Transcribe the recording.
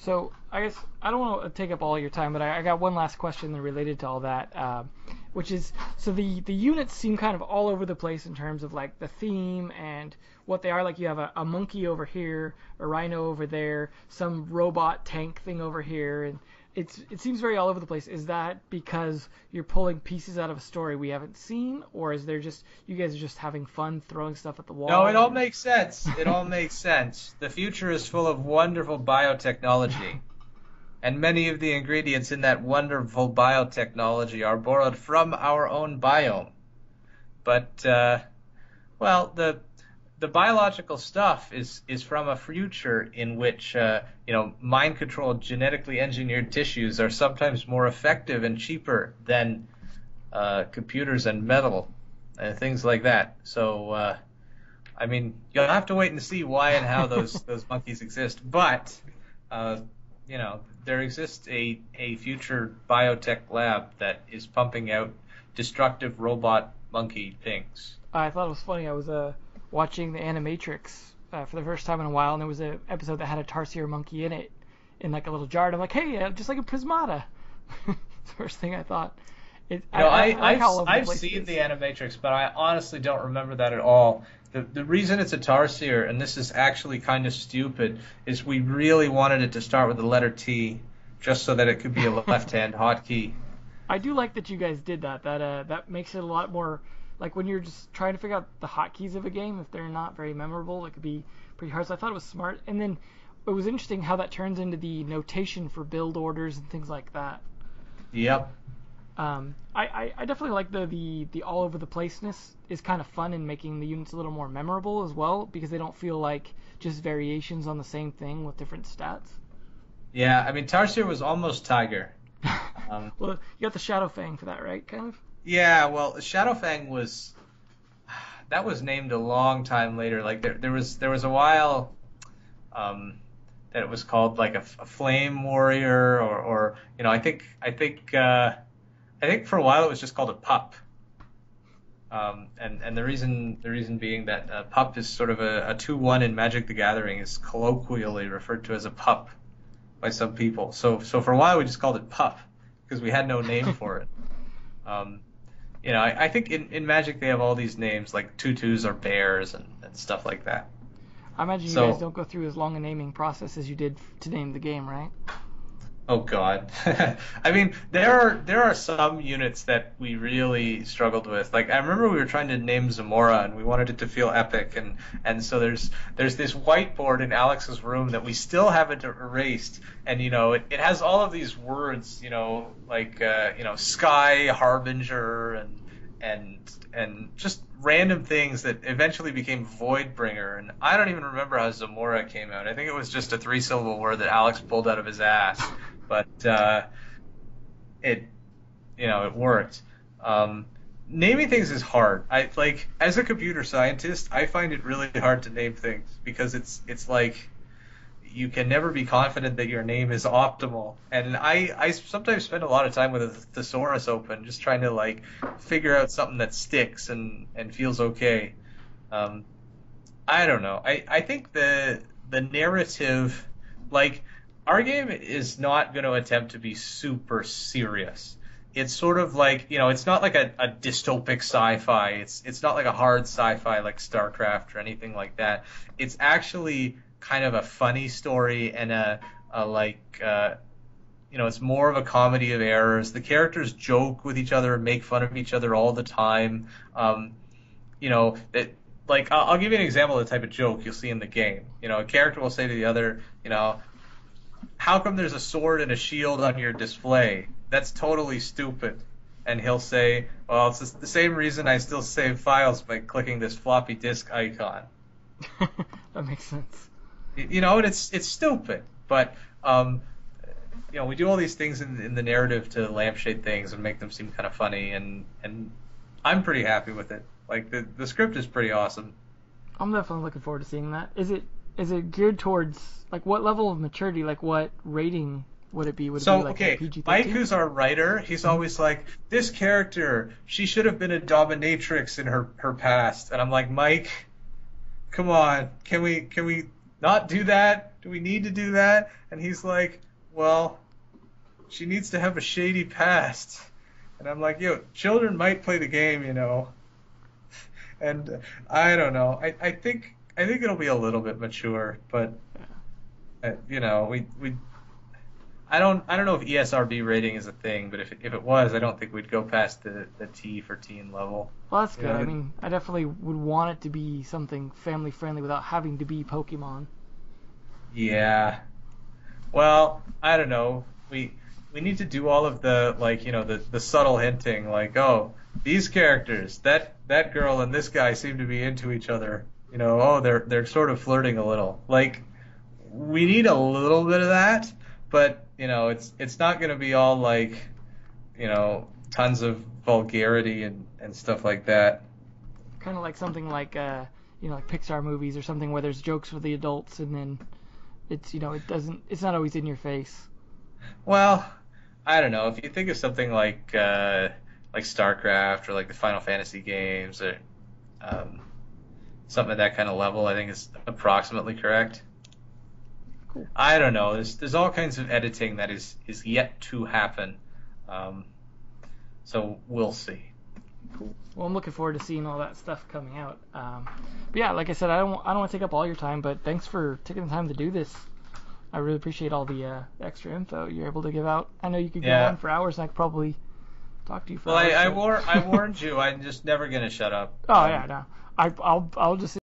So I guess I don't want to take up all your time, but I got one last question related to all that, which is so the units seem kind of all over the place in terms of like the theme and what they are. Like you have a monkey over here, a rhino over there, some robot tank thing over here, and it seems very all over the place. Is that because you're pulling pieces out of a story we haven't seen, or is there just you guys are just having fun throwing stuff at the No, it wall? all makes sense. It all makes sense. The future is full of wonderful biotechnology, and many of the ingredients in that wonderful biotechnology are borrowed from our own biome. But well, the biological stuff is from a future in which mind-controlled genetically engineered tissues are sometimes more effective and cheaper than computers and metal and things like that. So I mean, you'll have to wait and see why and how those monkeys exist. But there exists a future biotech lab that is pumping out destructive robot monkey things. I thought it was funny. I was watching the Animatrix for the first time in a while, and there was an episode that had a tarsier monkey in it, in like a little jar. And I'm like, hey, just like a Prismata. It's the first thing I thought. I like how all over the I've place it seen is. the Animatrix, but I honestly don't remember that at all. The reason it's a tarsier, and this is actually kind of stupid, is we really wanted it to start with the letter T, just so that it could be a left-hand hotkey. I do like that you guys did that. That makes it a lot more like when you're just trying to figure out the hotkeys of a game. If they're not very memorable, it could be pretty hard. So I thought it was smart. And then it was interesting how that turns into the notation for build orders and things like that. Yep. I definitely like the all over the placeness is kind of fun in making the units a little more memorable as well because they don't feel like just variations on the same thing with different stats. Yeah, I mean, Tarsier was almost Tiger. Well, you got the Shadowfang for that, right? Kind of. Yeah, well, Shadowfang was named a long time later. Like there was a while that it was called like a flame warrior or I think for a while it was just called a pup. And the reason being that pup is sort of a 2/1 in Magic the Gathering is colloquially referred to as a pup by some people. So for a while we just called it pup because we had no name for it. I think in Magic they have all these names like tutus or bears and stuff like that. I imagine you guys don't go through as long a naming process as you did to name the game, right? Oh God. I mean, there are some units that we really struggled with. Like I remember we were trying to name Zamora and we wanted it to feel epic and so there's this whiteboard in Alex's room that we still haven't erased and it has all of these words, like Sky Harbinger and just random things that eventually became Voidbringer, and I don't even remember how Zamora came out. I think it was just a 3-syllable word that Alex pulled out of his ass. But it worked. Naming things is hard. As a computer scientist, I find it really hard to name things because it's like you can never be confident that your name is optimal. And I sometimes spend a lot of time with a thesaurus open, just trying to figure out something that sticks and feels okay. I don't know. I think the narrative, our game is not going to attempt to be super serious. It's sort of like, it's not like a dystopic sci-fi. It's not like a hard sci-fi like StarCraft or anything like that. It's actually kind of a funny story and it's more of a comedy of errors. The characters joke with each other and make fun of each other all the time. I'll give you an example of the type of joke you'll see in the game. A character will say to the other, how come there's a sword and a shield on your display? That's totally stupid. And he'll say, well, it's the same reason I still save files by clicking this floppy disk icon. That makes sense. And it's stupid. But, we do all these things in the narrative to lampshade things and make them seem kind of funny. And I'm pretty happy with it. The script is pretty awesome. I'm definitely looking forward to seeing that. Is it geared towards what level of maturity, what rating would it be? Would it be okay, PG-13? Mike, who's our writer, he's always like, this character, she should have been a dominatrix in her past. And I'm like, Mike, come on, can we not do that? Do we need to do that? And he's like, well, she needs to have a shady past. And I'm like, yo, children might play the game, you know. And I don't know. I think it'll be a little bit mature, but you know, we I don't know if ESRB rating is a thing, but if it was, I don't think we'd go past the T for teen level. Well, that's good. You know, I mean, I definitely would want it to be something family friendly without having to be Pokemon. yeah. Well, I don't know. We need to do all of the, like, you know, the subtle hinting, like, oh, these characters, that girl and this guy seem to be into each other. You know, oh, they're sort of flirting a little. Like, we need a little bit of that, but you know, it's not going to be all like, you know, tons of vulgarity and stuff like that. Kind of like something like like Pixar movies or something where there's jokes for the adults and then it's it's not always in your face. Well, I don't know. If you think of something like StarCraft or like the Final Fantasy games or something at that kind of level, I think is approximately correct. Cool. I don't know. There's all kinds of editing that is yet to happen. So we'll see. Cool. Well, I'm looking forward to seeing all that stuff coming out. But yeah, like I said, I don't want to take up all your time, but thanks for taking the time to do this. I really appreciate all the extra info you're able to give out. I know you could go on for hours, and I could probably talk to you for hours. Well, I warned you. I'm just never gonna shut up. Oh yeah, no. I'll just